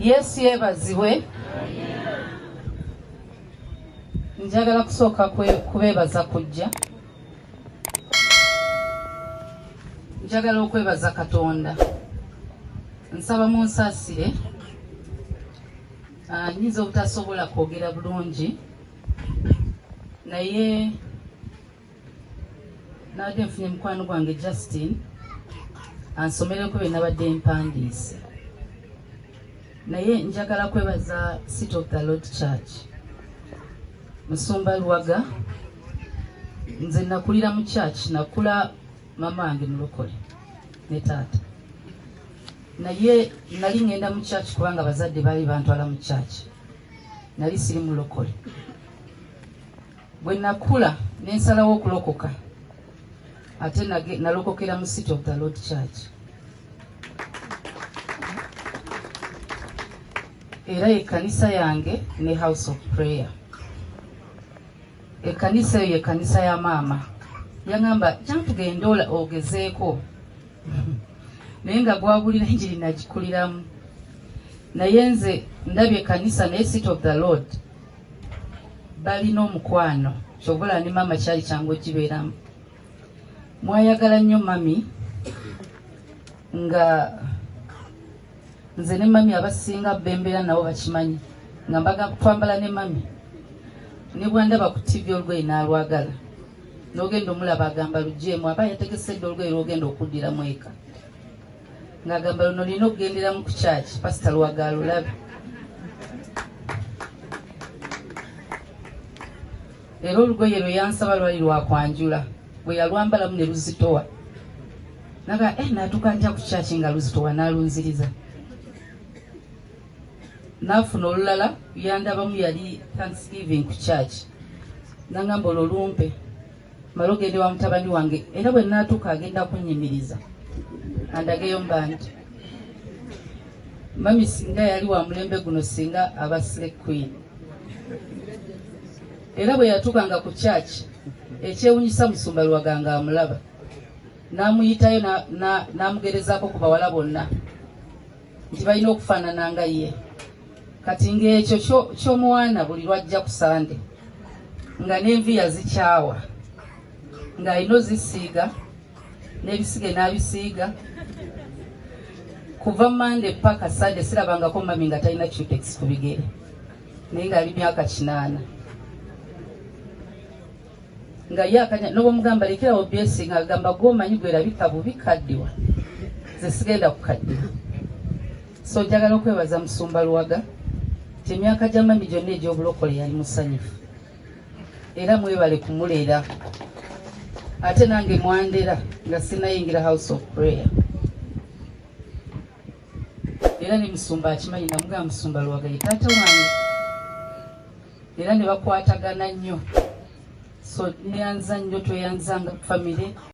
Yesu yeebazibwe. Njagala kusooka kubeebaza kujja. Njagala okwebaza Katonda. Nsaba munsaasire. Nyiza obutasobola kwogera bulungi. Naye nabadde nfunye mukwano gwange Justin ansomereko bye nabadde mpandiise. Naye njagala kwebaza City of the Lord Church. Musumba Lwaga, nze nakulira mu church, nakula mama wange mulokole ne taata. Naye nali ngenda mu church kubanga bazadde bali bantwala mu church. Nali siri mulokole. Bwe nakula nensalawo okulokoka, ate nalokokera mu City of the Lord Church. Era ekanisa yange ne House of Prayer. Ekanisa ye kanisa ya mama. Yangamba kyantugenda ogezeeko. Naye nga gwabulira enjiri nagikuliramu. Naye nze ndabye ekanisa ne City of the Lord balina omukwano. Kyobola ne mama kyali kyangu kibeeramu. Mwayagala nnyo mami nga nze ne mami abasinga bembera nabo bakimanyi nga mbaga twambala ne mami ne bwandaba ku TV olugoye n'alwagala n'ogenda omulaba agamba lujeemu aba yategesedde olugoye lwogenda okuddira mu eka ng'agamba luno lina okugenderamu ku church Pastor Lwaga alulabe. Era olugoye lwe yansaba lwali lwakwanjula bwe yalwambalamu ne luzitowa naga natuuka ntya ku church nga luzitowa n'alunziriza. Nafuna olulala yandabamu yali Thanksgiving ku church. Nangamba olumpe malo gende wa mutabani wange era bwe natuuka agenda kunnyimiriza andageyo mbantu. Mami singa yali wa mulembe guno singa abasile queen. Era bwe yatuukanga ku church ekyewunyisa Musumba Lwaga nga amulaba n'amuyitayo n'amugerezaako ku bawala bonna nti balina okufaanana nga ye. Kati ng'ekyo ky'omuwaana buli lwajja ku Sande nga n'envi yazikyawa ng'alina ozisiiga n'ebisige n'abisiiga. Kuva Monday paka Sande sirabangako mami nga talina cutex ku bigere naye ng'ali myaka 8 nga yakanya n'obwomugamba lekerawo blessing agamba gw'omanyi gwerabika bubi kaddiwa ze sigenda kukaddiwa. So njagala okwebaza Musumba Lwaga ti emyaka gya mami gyonna egy'obulokole yali musanyufu era mwebale kumuleera ate nange mwandera nga sinayingira House of Prayer. Era ne Musumba akimanyi namugamba Musumba Lwaga ye taata wange era ne bakwatagana nnyo. So nyanza nnyo tweyanzanga family.